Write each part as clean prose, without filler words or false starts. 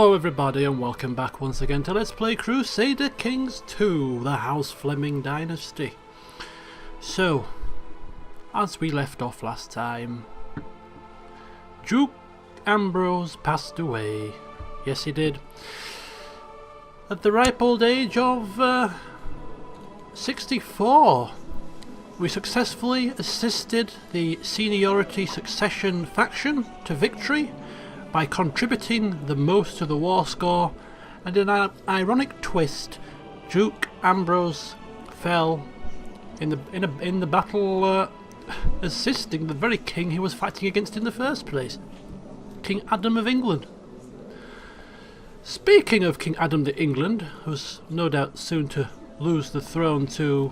Hello everybody and welcome back once again to Let's Play Crusader Kings 2, the House Fleming Dynasty. So, as we left off last time, Duke Ambrose passed away. Yes, he did. At the ripe old age of 64. We successfully assisted the seniority succession faction to victory by contributing the most to the war score, and in an ironic twist, Duke Ambrose fell in the battle, assisting the very king he was fighting against in the first place, King Adam of England. Speaking of King Adam of England, who's no doubt soon to lose the throne to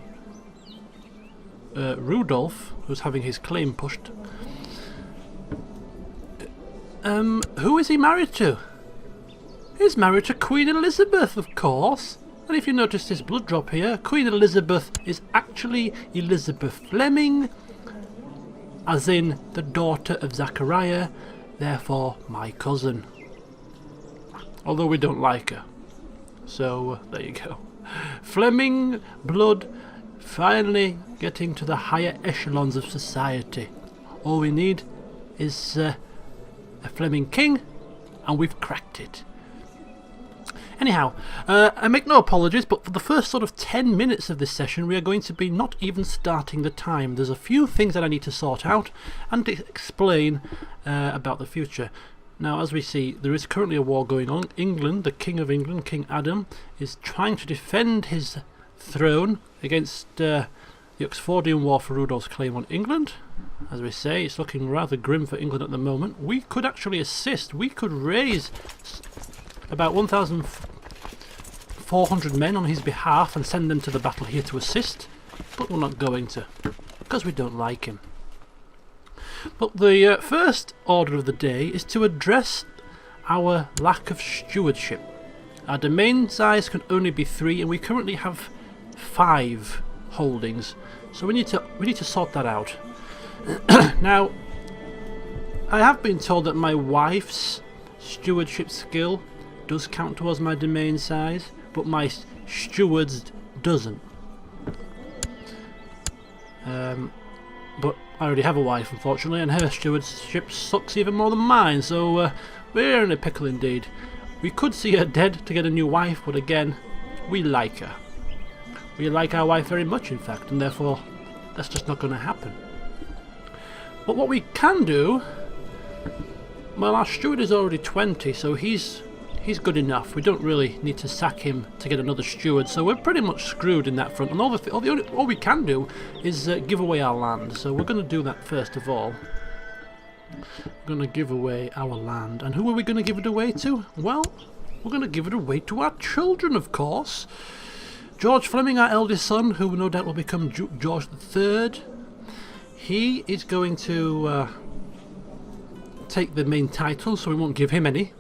Rudolph, who's having his claim pushed. Who is he married to? He's married to Queen Elizabeth, of course. And if you notice this blood drop here, Queen Elizabeth is actually Elizabeth Fleming, as in the daughter of Zachariah, therefore my cousin. Although we don't like her. So, there you go. Fleming blood finally getting to the higher echelons of society. All we need is a Fleming king, and we've cracked it. Anyhow, I make no apologies, but for the first sort of 10 minutes of this session we are going to be not even starting the time. There's a few things that I need to sort out and to explain about the future. Now, as we see, there is currently a war going on. England, the King of England, King Adam, is trying to defend his throne against the Oxfordian War for Rudolph's claim on England. As we say, it's looking rather grim for England at the moment. We could actually assist. We could raise about 1,400 men on his behalf and send them to the battle here to assist, but we're not going to, because we don't like him. But the first order of the day is to address our lack of stewardship. Our domain size can only be 3, and we currently have 5 holdings, so we need to sort that out. Now, I have been told that my wife's stewardship skill does count towards my domain size, but my steward's doesn't. But I already have a wife, unfortunately, and her stewardship sucks even more than mine, so we're in a pickle indeed. We could see her dead to get a new wife, but again, we like her. We like our wife very much, in fact, and therefore that's just not going to happen. But what we can do, well, our steward is already 20, so he's good enough. We don't really need to sack him to get another steward, so we're pretty much screwed in that front. And all we can do is give away our land. So we're going to do that first of all. We're going to give away our land. And who are we going to give it away to? Well, we're going to give it away to our children, of course. George Fleming, our eldest son, who no doubt will become Duke George III. He is going to take the main title, so we won't give him any.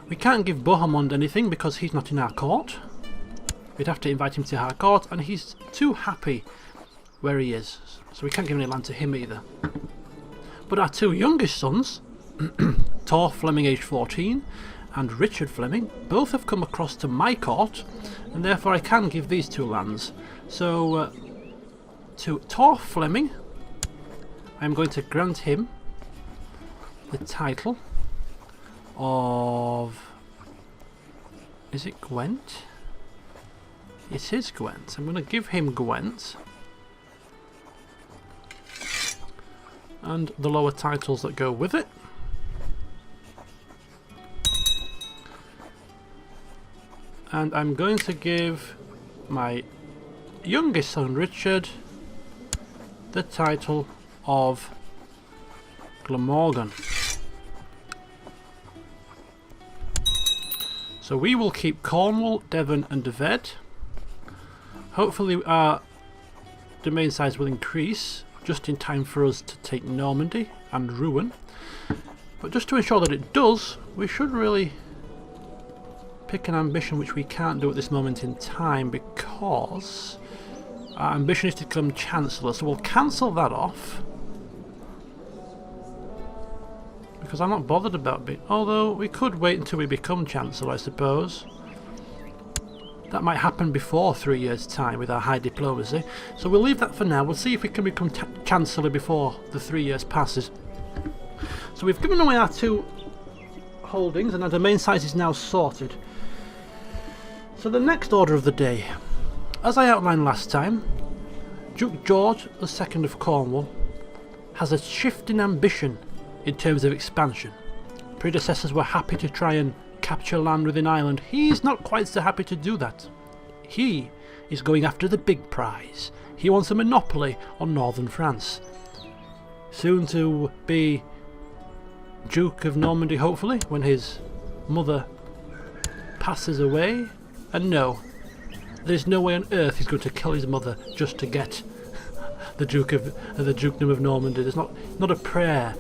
We can't give Bohemond anything because he's not in our court. We'd have to invite him to our court, and he's too happy where he is, so we can't give any land to him either. But our 2 youngest sons, Thor Fleming, aged 14, and Richard Fleming, both have come across to my court, and therefore I can give these 2 lands. So, to Thor Fleming, I'm going to grant him the title of... is it Gwent? It is Gwent. I'm going to give him Gwent. And the lower titles that go with it. And I'm going to give my youngest son Richard the title of Glamorgan. So we will keep Cornwall, Devon and Deved. Hopefully our domain size will increase just in time for us to take Normandy and Rouen. But just to ensure that it does, we should really pick an ambition which we can't do at this moment in time because our ambition is to become Chancellor, so we'll cancel that off. because I'm not bothered about being... Although, we could wait until we become Chancellor, I suppose. That might happen before 3 years' time with our high diplomacy. So we'll leave that for now. We'll see if we can become Chancellor before the 3 years passes. So we've given away our 2 holdings and our domain size is now sorted. So the next order of the day. As I outlined last time, Duke George II of Cornwall has a shift in ambition in terms of expansion. Predecessors were happy to try and capture land within Ireland. He's not quite so happy to do that. He is going after the big prize. He wants a monopoly on northern France. Soon to be Duke of Normandy, hopefully, when his mother passes away. And no, there's no way on earth he's going to kill his mother just to get the Dukedom of Normandy. There's not a prayer.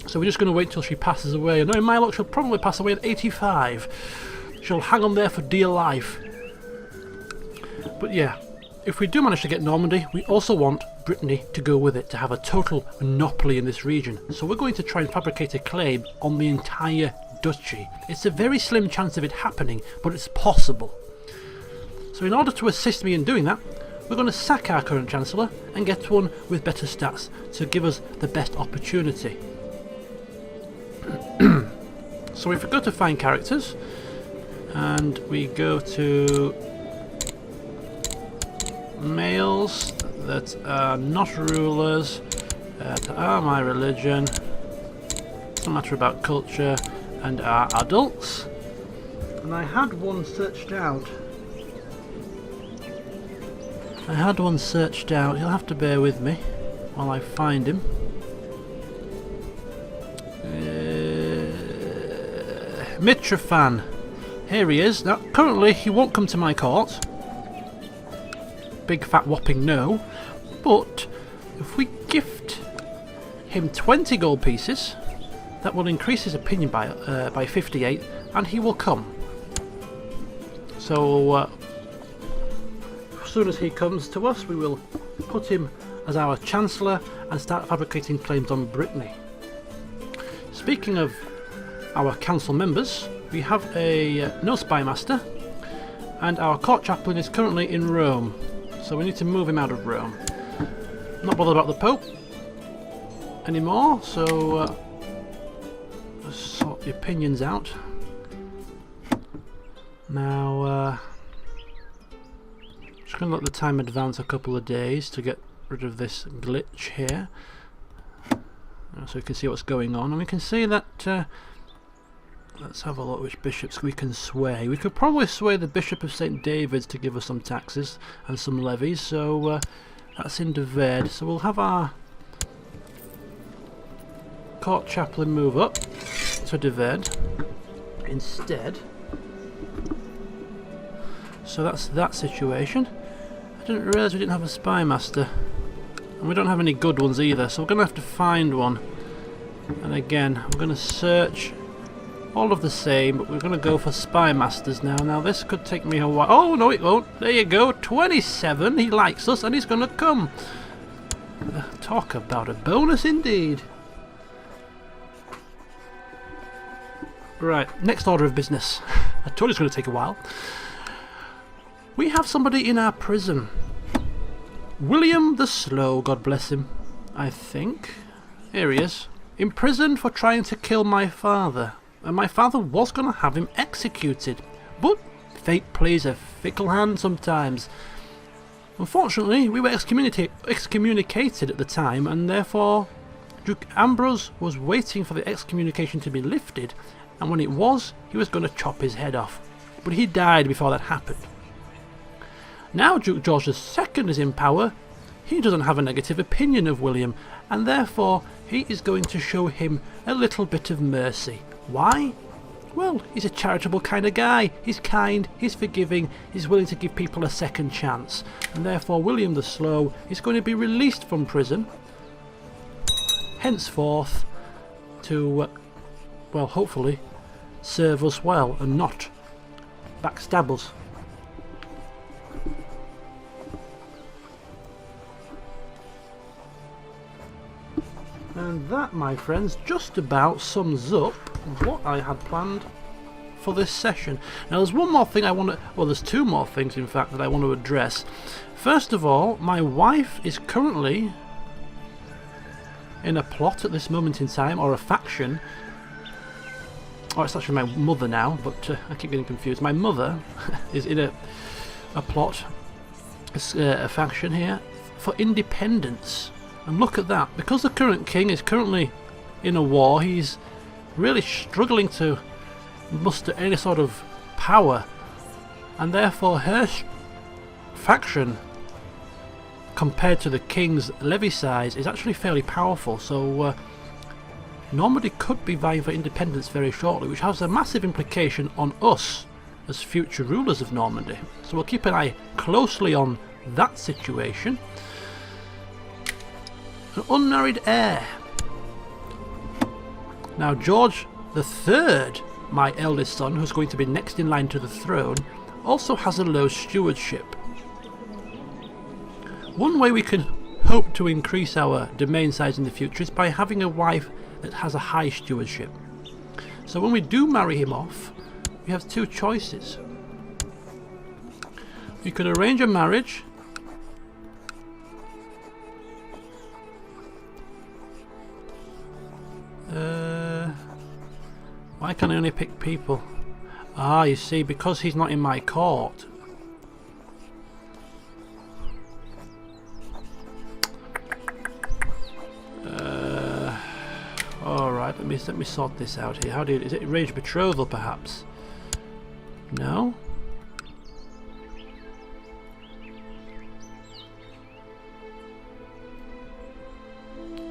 So we're just going to wait till she passes away. And in my luck, she'll probably pass away at 85. She'll hang on there for dear life. But yeah, if we do manage to get Normandy, we also want Brittany to go with it, to have a total monopoly in this region. So we're going to try and fabricate a claim on the entire duchy. It's a very slim chance of it happening, but it's possible. So in order to assist me in doing that, we're going to sack our current Chancellor and get one with better stats to give us the best opportunity. So if we go to find characters and we go to males that are not rulers, that are my religion, doesn't matter about culture, and are adults, and I had one searched out. You'll have to bear with me while I find him. Mitrofan. Here he is. Now, currently he won't come to my court. Big fat whopping no. But if we gift him 20 gold pieces, that will increase his opinion by 58, and he will come. So as soon as he comes to us, we will put him as our Chancellor and start fabricating claims on Brittany. Speaking of our council members, we have a no spy master, and our court chaplain is currently in Rome, so we need to move him out of Rome. Not bothered about the Pope anymore, so let's sort the opinions out. Now, just going to let the time advance a couple of days to get rid of this glitch here, so we can see what's going on, and we can see that. Let's have a look which bishops we can sway. We could probably sway the Bishop of St. David's to give us some taxes and some levies, so that's in Deverd. So we'll have our court chaplain move up to Deverd instead. So that's that situation. I didn't realise we didn't have a spy master, and we don't have any good ones either, so we're going to have to find one. And again, we're going to search all of the same, but we're going to go for spy masters now. Now this could take me a while. Oh no, it won't. There you go, 27. He likes us and he's going to come. Talk about a bonus indeed. Right, next order of business. I told you it's going to take a while. We have somebody in our prison. William the Slow, God bless him, I think. Here he is. Imprisoned for trying to kill my father. And my father was going to have him executed, but fate plays a fickle hand sometimes. Unfortunately, we were excommunicated at the time, and therefore Duke Ambrose was waiting for the excommunication to be lifted, and when it was, he was going to chop his head off. But he died before that happened. Now Duke George II is in power. He doesn't have a negative opinion of William, and therefore he is going to show him a little bit of mercy. Why? Well, he's a charitable kind of guy. He's kind, he's forgiving, he's willing to give people a second chance. And therefore William the Slow is going to be released from prison, henceforth, to, well, hopefully, serve us well and not backstab us. And that, my friends, just about sums up what I had planned for this session. Now there's one more thing I want to, well there's two more things in fact that I want to address. First of all, my wife is currently in a plot at this moment in time, or a faction. Oh, it's actually my mother now, but I keep getting confused. My mother is in a plot, a faction here, for independence. And look at that, because the current king is currently in a war, he's really struggling to muster any sort of power, and therefore her faction, compared to the king's levy size, is actually fairly powerful. So Normandy could be vying for independence very shortly, which has a massive implication on us as future rulers of Normandy. So we'll keep an eye closely on that situation. An unmarried heir. Now George III, my eldest son, who's going to be next in line to the throne, also has a low stewardship. One way we can hope to increase our domain size in the future is by having a wife that has a high stewardship. So when we do marry him off, we have two choices. We could arrange a marriage why can I only pick people? Ah, you see, because he's not in my court. Alright, let me sort this out here. How do you, is it arranged betrothal perhaps? No?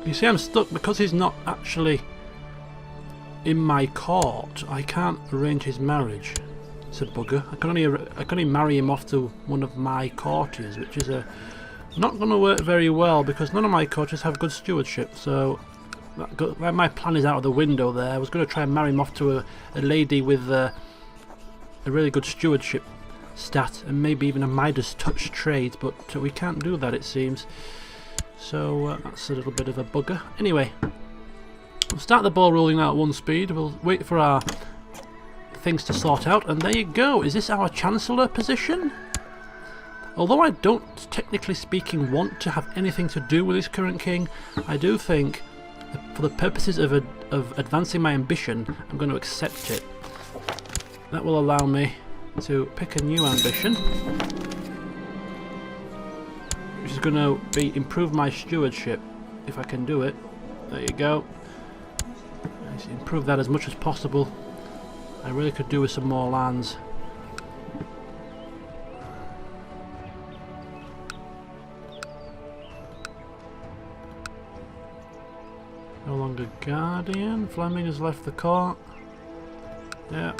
You see, I'm stuck because he's not actually in my court. I can't arrange his marriage. It's a bugger. I can only marry him off to one of my courtiers, which is not going to work very well because none of my courtiers have good stewardship. So my plan is out of the window there. I was going to try and marry him off to a lady with a really good stewardship stat and maybe even a Midas touch trade, but we can't do that, it seems. So that's a little bit of a bugger. Anyway, we'll start the ball rolling out at one speed. We'll wait for our things to sort out, and there you go. Is this our Chancellor position? Although I don't, technically speaking, want to have anything to do with this current king, I do think, for the purposes of advancing my ambition, I'm going to accept it. That will allow me to pick a new ambition, which is going to be improve my stewardship, if I can do it. There you go. Let's improve that as much as possible. I really could do with some more lands. No longer Guardian. Fleming has left the court. Yeah,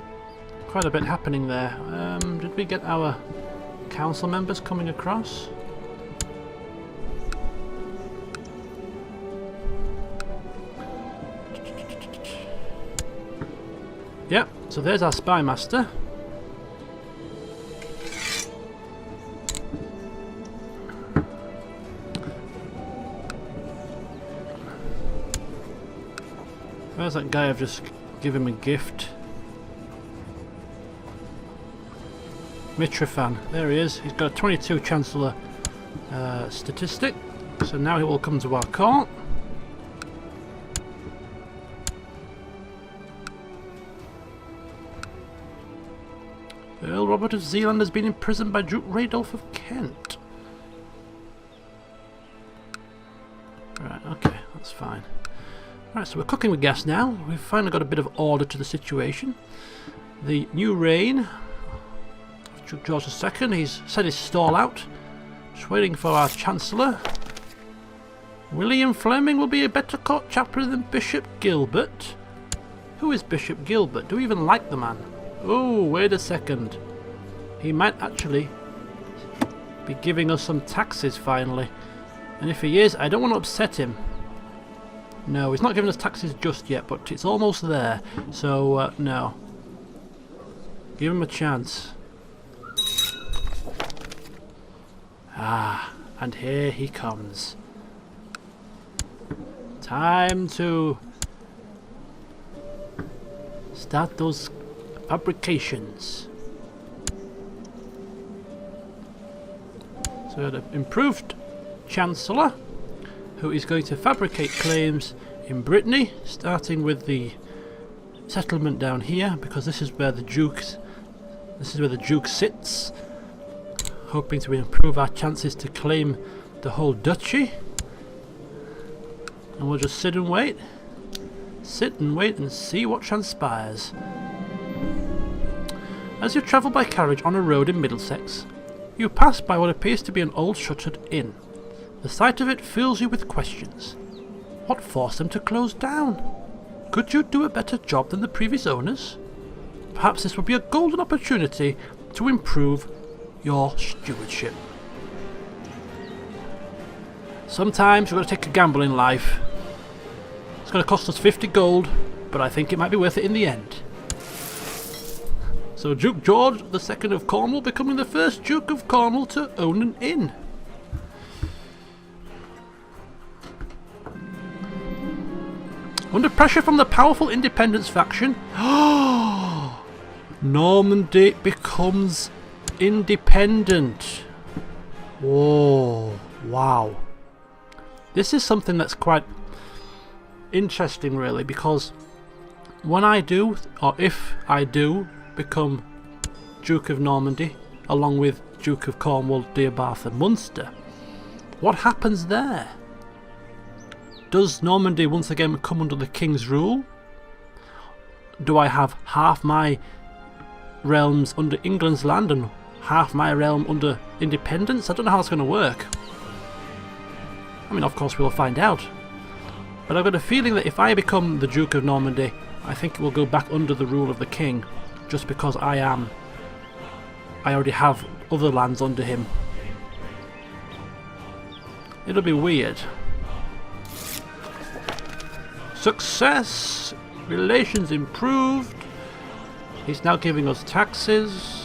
quite a bit happening there. Did we get our council members coming across? Yep, so there's our spy master. Where's that guy I've just given him a gift? Mitrofan, there he is. He's got a 22 Chancellor statistic, so now he will come to our court. Earl Robert of Zealand has been imprisoned by Duke Radolf of Kent. Right, okay, that's fine. Right, so we're cooking with gas now. We've finally got a bit of order to the situation. The new reign of Duke George II, he's set his stall out. Just waiting for our Chancellor. William Fleming will be a better court chaplain than Bishop Gilbert. Who is Bishop Gilbert? Do we even like the man? Oh, wait a second. He might actually be giving us some taxes finally. And if he is, I don't want to upset him. No, he's not giving us taxes just yet, but it's almost there. So, no. Give him a chance. Ah, and here he comes. Time to start those fabrications. So we had an improved Chancellor who is going to fabricate claims in Brittany, starting with the settlement down here, because this is where the Duke sits, hoping to improve our chances to claim the whole duchy. And we'll just sit and wait and see what transpires. As you travel by carriage on a road in Middlesex, you pass by what appears to be an old shuttered inn. The sight of it fills you with questions. What forced them to close down? Could you do a better job than the previous owners? Perhaps this would be a golden opportunity to improve your stewardship. Sometimes you've got to take a gamble in life. It's going to cost us 50 gold, but I think it might be worth it in the end. So Duke George II of Cornwall becoming the first Duke of Cornwall to own an inn. Under pressure from the powerful independence faction, Normandy becomes independent. Whoa, wow. This is something that's quite interesting really, because when I do, or if I do, become Duke of Normandy, along with Duke of Cornwall, Dearbarth and Munster, what happens there? Does Normandy once again come under the King's rule? Do I have half my realms under England's land and half my realm under independence? I don't know how it's going to work. I mean, of course we'll find out. But I've got a feeling that if I become the Duke of Normandy, I think it will go back under the rule of the King, just because I already have other lands under him. It'll be weird. Success! Relations improved. He's now giving us taxes.